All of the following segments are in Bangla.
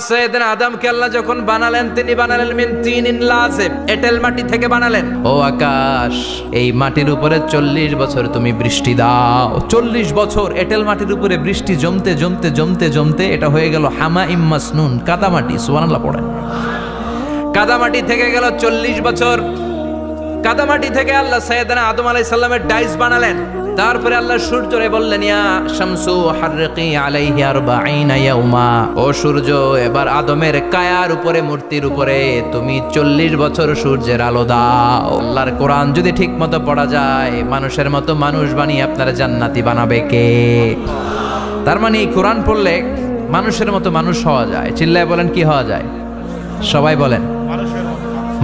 সৈয়দনা আদমকে আল্লাহ যখন বানালেন তিনি বানালেন মিন তিনিন লাযিব, এঁটেল মাটি থেকে বানালেন। ও আকাশ, এই মাটির উপরে 40 বছর তুমি বৃষ্টি দাও। 40 বছর এঁটেল মাটির উপরে বৃষ্টি জমতে জমতে জমতে জমতে এটা হয়ে গেল হামাইম মাসনুন, কাদামাটি। সুবহানাল্লাহ পড়েন। কাদামাটি থেকে গেল 40 বছর। কাদামাটি থেকে আল্লাহ সৈয়দনা আদম আলাইহিস সালামের ডাইস বানালেন। তারপরে আল্লাহ সূর্যরে বললেন, ইয়া শামসু হাররিকি আলাইহি 40 ইয়াউমা। ও সূর্য, এবার আদমের কায়ার উপরে, মূর্তির উপরে তুমি 40 বছর সূর্যের আলো দাও। আল্লাহর কোরআন যদি ঠিক মতো পড়া যায়, মানুষের মতো মানুষ বানিয়ে আপনার জান্নাতি বানাবে কে? তার মানে এই কোরআন পড়লে মানুষের মতো মানুষ হওয়া যায়। চিল্লায় বলেন, কি হওয়া যায়? সবাই বলেন,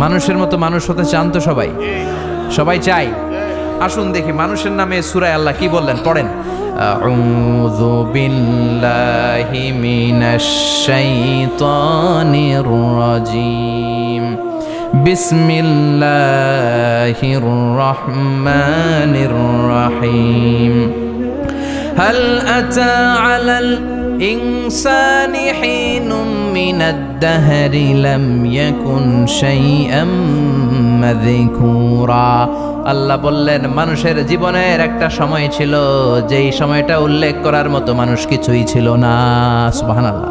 মানুষের মতো মানুষ হতে চান তো সবাই? সবাই চাই। আসুন দেখি মানুষের নামে সূরায় আল্লাহ কি বললেন, পড়েন। আউযু বিল্লাহি মিনাশ শাইতানির রাজিম। বিসমিল্লাহির রহমানির রহিম। হাল আতা আলাল ইনসানি হিনুম মিনাদ দাহরি লাম ইয়াকুন শাইআম মাযকুরা। আল্লাহ বললেন, মানুষের জীবনের একটা সময় ছিল যেই সময়টা উল্লেখ করার মতো মানুষ কিছুই ছিল না। সুবহানাল্লাহ।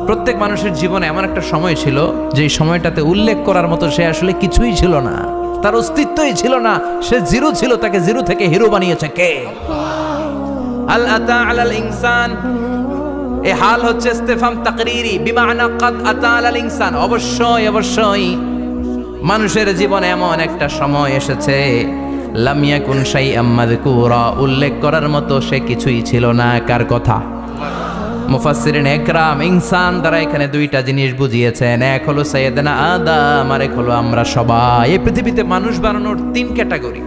প্রত্যেক মানুষের জীবনে এমন একটা সময় ছিল যেই সময়টাতে উল্লেখ করার মতো সে আসলে কিছুই ছিল না, তার অস্তিত্বই ছিল না, সে জিরো ছিল। তাকে জিরো থেকে হিরো বানিয়েছে কে? আল আতা আলাল ইনসান, এই হাল হচ্ছে ইস্তিফহাম তাকরীরি, বিমানা কাদ আতা আলাল ইনসান। অবশ্যই অবশ্যই মানুষের জীবনে এমন একটা সময় এসেছে, লাম ইয়াকুন শাইআম মাযকুরা, উল্লেখ করার মতো সে কিছুই ছিল না। কার কথা? মুফাসসিরিন একরাম ইনসান দ্বারা এখানে দুইটা জিনিস বুঝিয়েছেন। এক হলো সাইয়েদনা আদম, আর এক হলো আমরা সবাই। এই পৃথিবীতে মানুষ বানানোর 3 ক্যাটাগরি।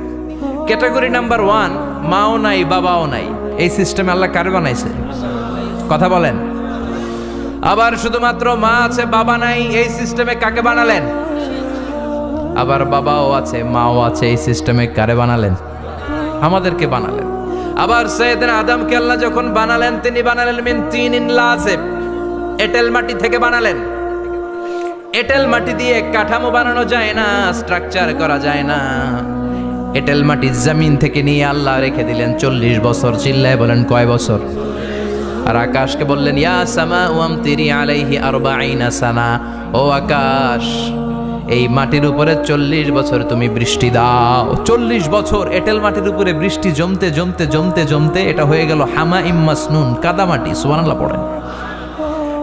ক্যাটাগরি নাম্বার 1, মাও নাই বাবাও নাই। এই সিস্টেমে আল্লাহ কারে বানাইছে? কথা বলেন। আবার শুধুমাত্র মা আছে বাবা নাই, এই সিস্টেমে কাকে বানালেন? আবার বাবাও আছে মাও আছে, এই সিস্টেমে কারে বানালেন? আমাদেরকে বানালেন। আবার সৈয়দনা আদমকে আল্লাহ যখন বানালেন তিনি বানালেন মিন তিনিন লাযিব, এঁটেল মাটি থেকে বানালেন। এঁটেল মাটি দিয়ে কাঠামো বানানো যায় না, স্ট্রাকচার করা যায় না। এঁটেল মাটি জমিন থেকে নিয়ে আল্লাহ রেখে দিলেন 40 বছর। চিল্লায় বলেন, কয় বছর? আর আকাশকে বললেন, ইয়া সামাউ আমতিরি আলাইহি 40 সানা। ও আকাশ, এই মাটির উপরে 40 বছর তুমি বৃষ্টি দাও। 40 বছর এঁটেল মাটির উপরে বৃষ্টি জমতে জমতে জমতে জমতে এটা হয়ে গেল হামাইম মাসনুন, কাদামাটি। সুবহানাল্লাহ পড়েন।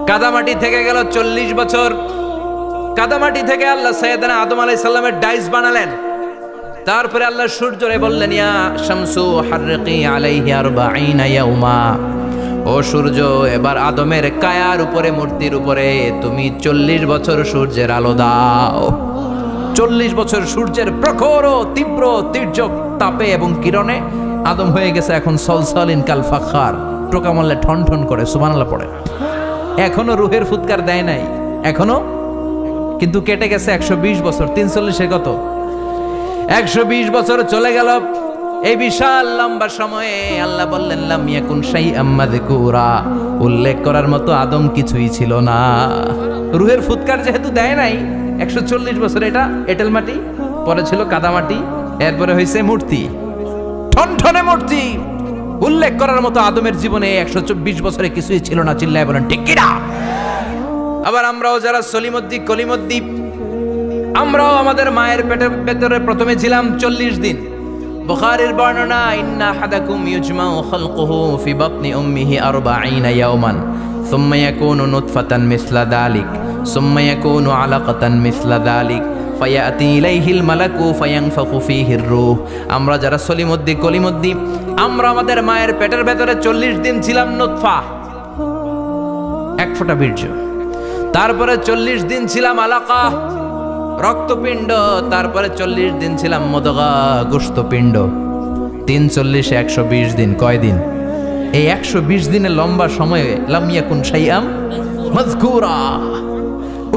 কাদামাটি থেকে গেল 40 বছর। কাদামাটি থেকে আল্লাহ সাইয়েদনা আদম আলাইহিস সালামের ডাইস বানালেন। তারপরে আল্লাহ সূর্যরে বললেন, ইয়া শামসু হাররিকি আলাইহি 40 ইয়াউমা। ও সূর্য, এবার আদমের কায়ার উপরে, মূর্তির উপরে তুমি 40 বছর সূর্যের আলো দাও। 40 বছর সূর্যের প্রখর ও তীব্র তির্যক তাপে এবং কিরণে আদম হয়ে গেছে এখন সলসলিন কাল ফাখার, টোকা মারলে ঠন ঠন করে। সুবহানাল্লাহ পড়ে। এখনো রুহের ফুৎকার দেয় নাই, এখনো, কিন্তু কেটে গেছে 120 বছর। 340 কত? 120 বছর চলে গেল। এই বিশাল লম্বা সময়ে আল্লাহ বললেন, লাম ইয়াকুন শাইআম মাযকুরা, উল্লেখ করার মতো আদম কিছুই ছিল না। রুহের ফুৎকার যেহেতু দেয় নাই 140 বছর, এটা এঁটেল মাটি, পরে ছিল কাদামাটি, এরপরে হয়েছে মূর্তি, ঠনঠনে মূর্তি। উল্লেখ করার মতো আদমের জীবনে 124 বছরে কিছুই ছিল না। চিল্লায় বলেন, ঠিক কিনা? আবার আমরাও যারা সলিমুদ্দি কলিমুদ্দি, আমরাও আমাদের মায়ের পেটের ভেতরে প্রথমে ছিলাম 40 দিন। বুখারীর বর্ণনা, ইন্না হাদাকুম ইউজমাউ খালকুহু ফি বাতনি উম্মিহি 40 ইয়াওমান সুম্মা ইয়াকুনু নুতফাতান মিসলা যালিক সুম্মা ইয়াকুনু আলাকাতান মিসলা যালিক ফায়াতি ইলাইহিল মালাকু ফায়ানফাখু ফীহির রূহ। আমরা যারা সলিমুদ্দি কলিমুদ্দি, আমরা আমাদের মায়ের পেটের ভেতরে 40 দিন ছিলাম নুতফা, এক ফোঁটা বীর্য। তারপরে 40 দিন ছিলাম আলাকা, রক্তপিণ্ড। তারপরে 40 দিন ছিলাম মুদগা, গোশতপিণ্ড। 3 40 120 দিন। কয় দিন? এই 120 দিনের লম্বা সময়ে লাম ইয়াকুন শাইআম মাযকুরা,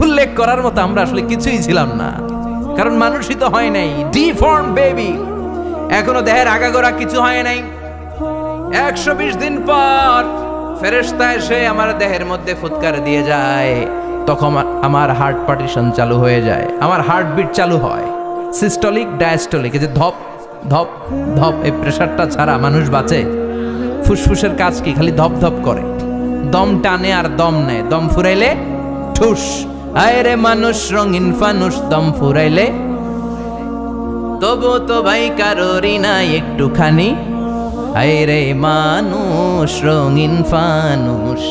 উল্লেখ করার মতো আমরা আসলে কিছুই ছিলাম না, কারণ মানুষই তো হয় নাই। ডিফর্ম বেবি, এখনো দেহের আগাগোড়া কিছু হয় নাই। 120 দিন পর ফেরেশতা এসে আমার দেহের মধ্যে ফুৎকার দিয়ে যায়, তখন আমার হার্ট পার্টিশন চালু হয়ে যায়, আমার হার্টবিট চালু হয়, সিস্টোলিক ডায়াস্টোলিক, এই যে ধপ ধপ ধপ, এই প্রেশারটা ছাড়া মানুষ বাঁচে? ফুসফুসের কাজ কি? খালি ধপ ধপ করে, দম টানে আর দম নেয়, দম ফুরাইলে ঠুস। আয় রে মানুষ রঙিন ফানুষ, দম ফুরাইলে তবু তো ভাই কারোরই নাই একটুখানি। আয় রে মানুষ রঙিন ফানুষ,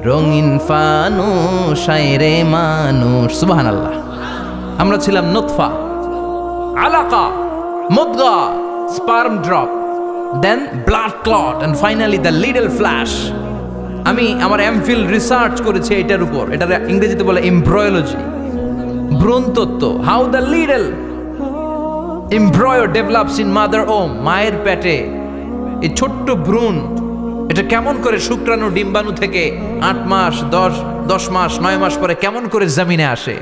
রঙিন ফানুষ, আয় রে মানুষ। সুবহানাল্লাহ। আমরা ছিলাম নুতফা, আলাকা, মুদগা, sperm drop, then blood clot, and finally the little flash. আমি আমার এমফিল রিসার্চ করেছি এটার উপর, এটা ইংরেজিতে বলে এমব্রয়োলজি, ভ্রূণ তত্ত্ব। How the little এমব্রয়ো develops in mother ওম, মায়ের পেটে এই ছোট্ট ভ্রূণ, এটা কেমন করে শুক্রাণু ডিম্বাণু থেকে 8 মাস 10 মাস 9 মাস পরে কেমন করে জমিনে আসে।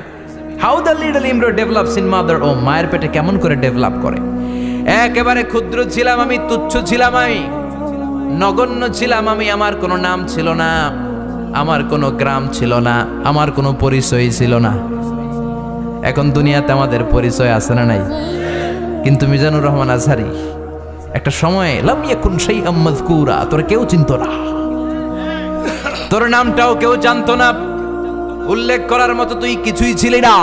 How the little এমব্রয়ো develops in mother ওম, মায়ের পেটে কেমন করে ডেভেলপ করে। একেবারে ক্ষুদ্র ছিলাম আমি, তুচ্ছ ছিলাম আমি, নগণ্য ছিলাম আমি, আমার কোনো নাম ছিল না, আমার কোনো গ্রাম ছিল না, আমার কোনো পরিচয় ছিল না। এখন দুনিয়াতে আমাদের পরিচয় আছে না নাই? কিন্তু মিজানুর রহমান আজহারি একটা সময়ে লাম ইয়াকুন শাইআম মাযকুরা, তোর কেউ চিনতো না, তোর নামটাও কেউ জানতো না, উল্লেখ করার মতো তুই কিছুই ছিলি না।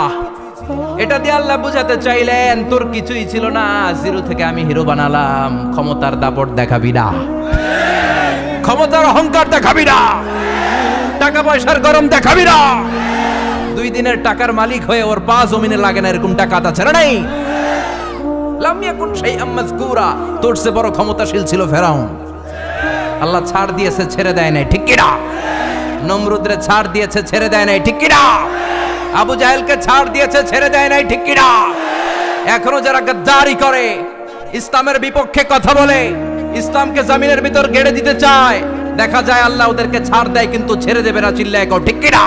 এটা দিয়ে আল্লাহ বুঝাতে চাইলেন তোর কিছুই ছিল না, জিরো থেকে আমি হিরো বানালাম। ক্ষমতার দাপট দেখাবি না, ক্ষমতার অহংকার দেখাবি না, টাকা পয়সার গরম দেখাবি না। 2 দিনের টাকার মালিক হয়ে ওর পা জমিনে লাগে না এরকম টাকা তা ছেড়ে নাই। লাম ইয়াকুন শাইআম মাযকুরা, তোর চেয়ে বড় ক্ষমতাশীল ছিল ফেরাউন। আল্লাহ ছাড় দিয়েছে, ছেড়ে দেয় নাই, ঠিক কি না? নমরুদরে ছাড় দিয়েছে, ছেড়ে দেয় নাই, ঠিক কি না? আবু জাহেলকে ছাড় দিয়েছে, ছেড়ে দেয় নাই, ঠিক কি না? এখনো যারা গাদ্দারি করে, ইসলামের বিপক্ষে কথা বলে, ইসলামকে জমিনের ভিতর গেড়ে দিতে চায়, দেখা যায় আল্লাহ ওদেরকে ছাড় দেয় কিন্তু ছেড়ে দেবে না। চিল্লায় কও ঠিক কি না?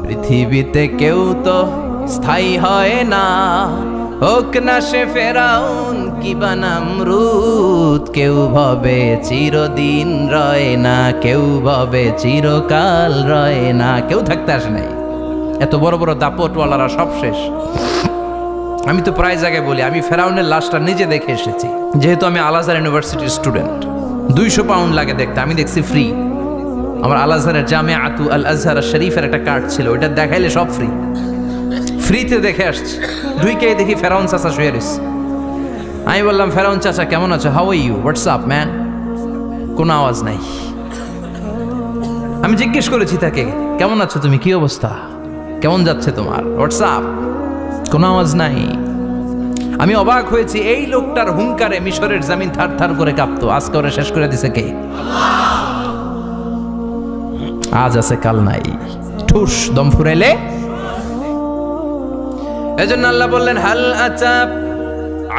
পৃথিবীতে কেউ তো স্থায়ী হয় না, হোক না সে ফেরাউন কিবা নমরুদ। কেউ ভাবে চিরদিন রয় না, কেউ ভাবে চিরকাল রয় না। কেউ থাকতে আসে নাই, এত বড় বড় দাপটওয়ালারা সব শেষ। আমি তো প্রায় জায়গায় বলি আমি ফেরাউনের লাশটা নিজে দেখে এসেছি, যেহেতু আমি আল আজহার ইউনিভার্সিটির স্টুডেন্ট। 200 পাউন্ড লাগে দেখতে, আমি দেখছি ফ্রি। আমার আল আজহারের জামিআতু আল আজহার শরীফের একটা কার্ড ছিল, ওইটা দেখাইলে সব ফ্রি, ফ্রিতে দেখে আসছি। ঢুইকে দেখি ফেরাউন চাচা শুয়ে রয়েছে। আমি বললাম ফেরাউন চাচা কেমন আছো, how are you, WhatsApp man. কোনো আওয়াজ নাই। আমি জিজ্ঞেস করেছি তাকে কেমন আছো তুমি, কি অবস্থা, কেমন যাচ্ছে তোমার, হোয়াটসঅ্যাপ, কোনো আওয়াজ নাই। আমি অবাক হয়েছি, এই লোকটার হুঙ্কারে মিশরের জমিন থার থার করে কাঁপতো, আজকে ওরা শেষ করে দিছে কে? আজ আছে কাল নাই, ঠুস, দম ফুরাইলে। এজন্য আল্লাহ বললেন হাল আতা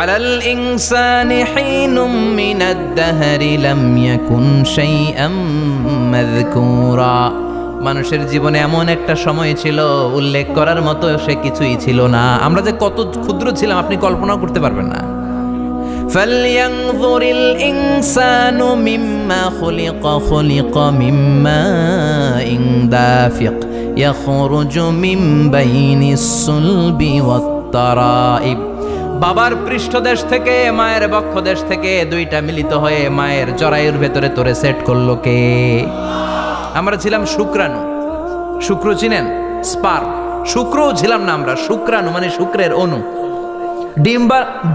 আলাল ইনসানি হিনুম মিনাদ দাহরি লাম ইয়াকুন শাইআম মাযকুরা। মানুষের জীবনে এমন একটা সময় ছিল উল্লেখ করার মতো সে কিছুই ছিল না। আমরা যে কত ক্ষুদ্র ছিলাম আপনি কল্পনাও করতে পারবেন না। ফালইয়ানযুরিল ইনসানু মিম্মা খুলিকা, খুলিকা মিম্মা ইন দাফিক ইয়াখরুজু মিন বাইনিস সুলবি ওয়াত তারাইব। বাবার পৃষ্ঠদেশ থেকে, মায়ের বক্ষদেশ থেকে দুইটা মিলিত হয়ে মায়ের জরায়ুর ভেতরে তোরে সেট করলো কে? আমরা ছিলাম শুক্রাণু। শুক্র চিনেন? স্পার্ম। শুক্রও ছিলাম না আমরা, শুক্রাণু মানে শুক্রের অণু।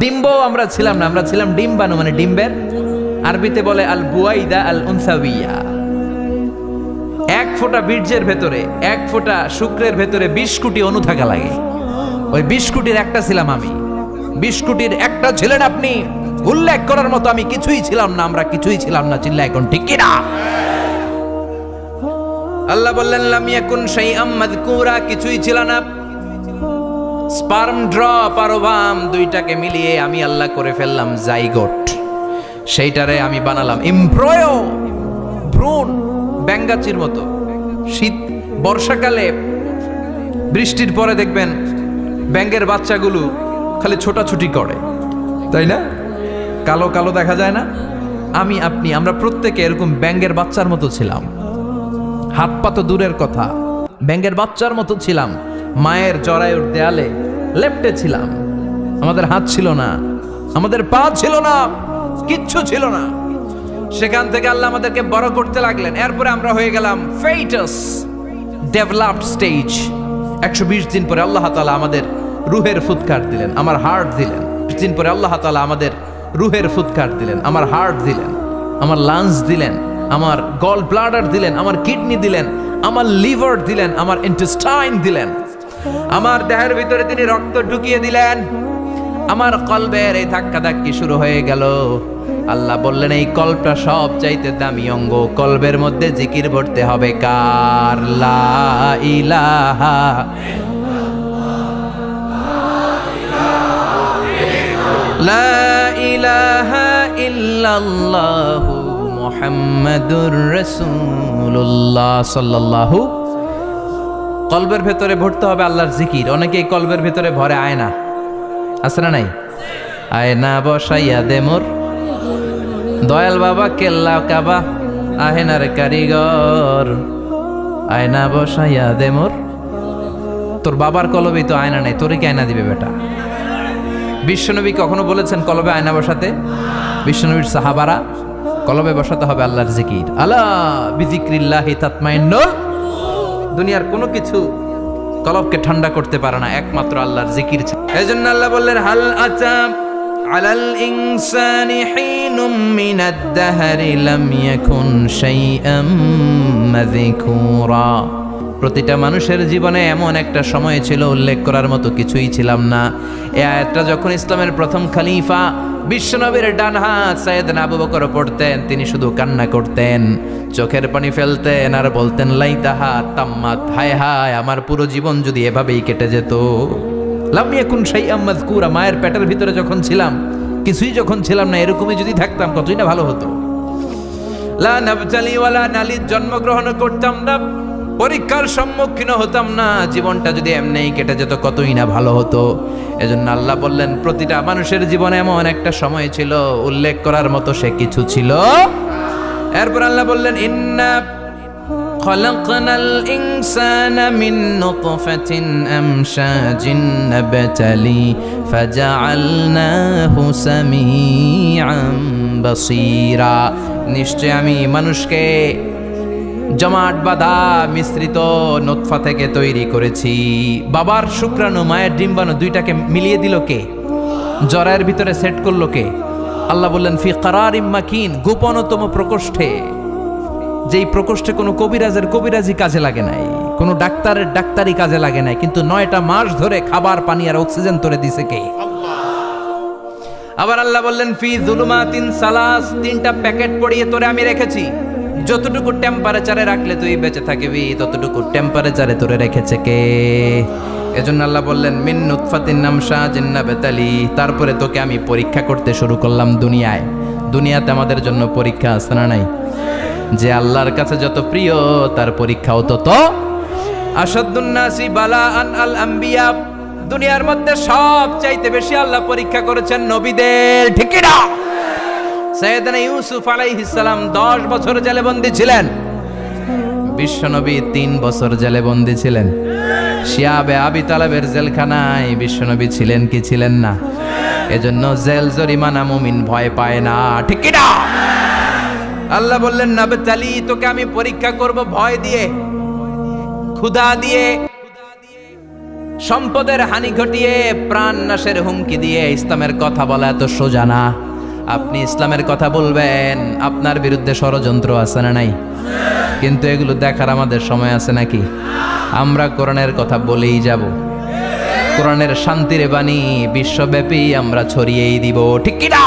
ডিম্ব আমরা ছিলাম না, আমরা ছিলাম ডিম্বাণু মানে ডিম্বের। আরবিতে বলে আল বুয়াইদা আল উনসাউইয়া। 1 ফোঁটা বীর্যের ভেতরে, 1 ফোঁটা শুক্রের ভেতরে 20 কোটি অণু থাকা লাগে। ওই 20 কোটির একটা ছিলাম আমি, 20 কোটির একটা ছিলেন আপনি। উল্লেখ করার মতো আমি কিছুই ছিলাম না, আমরা কিছুই ছিলাম না। চিল্লা এখন ঠিক কি না? আল্লাহ বললেন লাম ইয়াকুন শাইআম মাযকুরা, কিছুই ছিল না। স্পার্ম ড্রপ আর ওভাম দুইটাকে মিলিয়ে আমি আল্লাহ করে ফেললাম জাইগোট। সেইটারে আমি বানালাম এমব্রয়ো, ভ্রূণ, ব্যাঙ্গাচির মতো। শীত বর্ষাকালে বৃষ্টির পরে দেখবেন ব্যাঙের বাচ্চাগুলো খালি ছোটাছুটি করে, তাই না? কালো কালো দেখা যায় না? আমি আপনি আমরা প্রত্যেকে এরকম ব্যাঙের বাচ্চার মতো ছিলাম। হাত পা তো দূরের কথা, ব্যাঙের বাচ্চার মতো ছিলাম। মায়ের জরায়ুর দেয়ালে লেপ্টে ছিলাম। আমাদের হাত ছিল না, আমাদের পা ছিল না, কিচ্ছু ছিল না। সেখান থেকে আল্লাহ আমাদেরকে বড় করতে লাগলেন। এরপরে আমরা হয়ে গেলাম ফেটাস, ডেভেলপড স্টেজ। 120 দিন পরে আল্লাহ তাআলা আমাদের রুহের ফুৎকার দিলেন, আমার হার্ট দিলেন। 20 দিন পরে আল্লাহ তাআলা আমাদের রুহের ফুৎকার দিলেন, আমার হার্ট দিলেন, আমার লাংস দিলেন, আমার গল ব্লাডার দিলেন, আমার কিডনি দিলেন, আমার লিভার দিলেন, আমার ইন্টেস্টাইন দিলেন। আমার দেহের ভিতরে তিনি রক্ত ঢুকিয়ে দিলেন। আমার কলবের এই ধাক্কাধাক্কি শুরু হয়ে গেল। আল্লাহ বললেন এই কলবটা সব চাইতে দামি অঙ্গ, কলবের মধ্যে জিকির ভরতে হবে কার? লা ইলাহা লা ইলাহা ইল্লাল্লাহু মুহাম্মাদুর রাসূলুল্লাহ সাল্লাল্লাহু। কলবের ভেতরে ভরতে হবে আল্লাহর জিকির। অনেকেই কলবের ভেতরে ভরে আয়না, আছে না নাই? আয়না বসাইয়া দে মোর দয়াল বাবা, কেল্লা কাবা আহেনার কারিগর, আয়না বসাইয়া দে মোর। তোর বাবার কলবেই তো আয়না নাই, তোরে কি আয়না দিবে বেটা? বিশ্বনবী কখনো বলেছেন কলবে আয়না বসাতে? বিশ্বনবীর সাহাবারা কলবে বসাতে হবে আল্লাহর জিকির। আলা বিযিক্রিল্লাহি তাতমাইন্নুল। দুনিয়ার কোনো কিছু কলবকে ঠান্ডা করতে পারে না, একমাত্র আল্লাহর জিকির। এজন্য আল্লাহ বললেন হাল আতা আলাল ইনসানি হিনুম মিনাদ দাহরি লাম ইয়াকুন শাইআম মাযকুরা। প্রতিটা মানুষের জীবনে এমন একটা সময় ছিল উল্লেখ করার মতো কিছুই ছিলাম না। এই আয়াতটা যখন ইসলামের প্রথম খলিফা বিশ্বনবীর ডান হাত সাইয়েদনা আবু বকর পড়তেন, তিনি শুধু কান্না করতেন, চোখের পানি ফেলতেন আর বলতেন লাইতাহা তাম্মাত, হায় হায় আমার পুরো জীবন যদি এভাবেই কেটে যেত। লাম ইয়াকুন শাইআম মাযকুরা, মায়ের পেটের ভিতরে যখন ছিলাম, কিছুই যখন ছিলাম না, এরকমই যদি থাকতাম কতই না ভালো হতো। লা নাবতালি ওয়ালা নালিদ, জন্মগ্রহণ করতাম না, পরীক্ষার সম্মুখীন হতাম না, জীবনটা যদি এমনিই কেটে যেত কতই না ভালো হতো। এজন্য আল্লাহ বললেন প্রতিটা মানুষের জীবনে এমন একটা সময় ছিল উল্লেখ করার মতো সে কিছু ছিল। এরপর আল্লাহ বললেন ইন্না খলাকনাল ইনসানা মিন নুতফাতিন আমশাজিন নাবতালি ফাজআলনাহু সামিআন বাসীরা। নিশ্চয় আমি মানুষকে জমাট বাঁধা মিশ্রিত নুতফা থেকে তৈরি করেছি। বাবার শুক্রাণু মায়ের ডিম্বাণু দুইটাকে মিলিয়ে দিল কে? জরায়ের ভিতরে সেট করলো কে? আল্লাহ বললেন ফি কারারিম মাকিন, গোপনতম প্রকোষ্ঠে, যেই প্রকোষ্ঠে কোনো কবিরাজের কবিরাজি কাজে লাগে নাই, কোনো ডাক্তারের ডাক্তারি কাজে লাগে নাই, কিন্তু 9টা মাস ধরে খাবার পানি আর অক্সিজেন তোরে দিছে কে? আবার আল্লাহ বললেন ফি যুলুমাতিন সালাস, 3টা প্যাকেট পড়িয়ে তোরে আমি রেখেছি। যতটুকু টেম্পারেচারে রাখলে তুই বেঁচে থাকবি, ততটুকু টেম্পারেচারে তোরে রেখেছে কে? এজন্য আল্লাহ বললেন মিন নুতফাতিন আমশাজিন নাবতালি, তারপরে তোকে আমি পরীক্ষা করতে শুরু করলাম দুনিয়ায়। দুনিয়াতে আমাদের জন্য পরীক্ষা আছে না নাই? যে আল্লাহর কাছে যত প্রিয় তার পরীক্ষাও তত। আশাদ্দুন নাসি বালাআন আল আম্বিয়া, দুনিয়ার মধ্যে সব চাইতে বেশি আল্লাহ পরীক্ষা করেছেন নবীদের, ঠিক না? সাইয়েদনা ইউসুফ আলাইহিস সালাম 10 বছর জেলে বন্দী ছিলেন, বিশ্বনবী 3 বছর জেলে বন্দী ছিলেন। শিয়াবে আবি তালেবের জেলখানায় বিশ্বনবী ছিলেন কি ছিলেন না? এজন্য জেল জরিমানা মুমিন ভয় পায় না, ঠিক না? আল্লাহ বললেন নাবতালি, তোকে আমি পরীক্ষা করব ভয় দিয়ে, ক্ষুধা দিয়ে, সম্পদের হানি ঘটিয়ে, প্রাণ নাশের হুমকি দিয়ে। ইসলামের কথা বলা এত সোজা না। আপনি ইসলামের কথা বলবেন, আপনার বিরুদ্ধে ষড়যন্ত্র আছে না নাই? কিন্তু এগুলো দেখার আমাদের সময় আছে নাকি? আমরা কোরআনের কথা বলেই যাব, কোরআনের শান্তির বাণী বিশ্বব্যাপী আমরা ছড়িয়েই দিব, ঠিক কি না?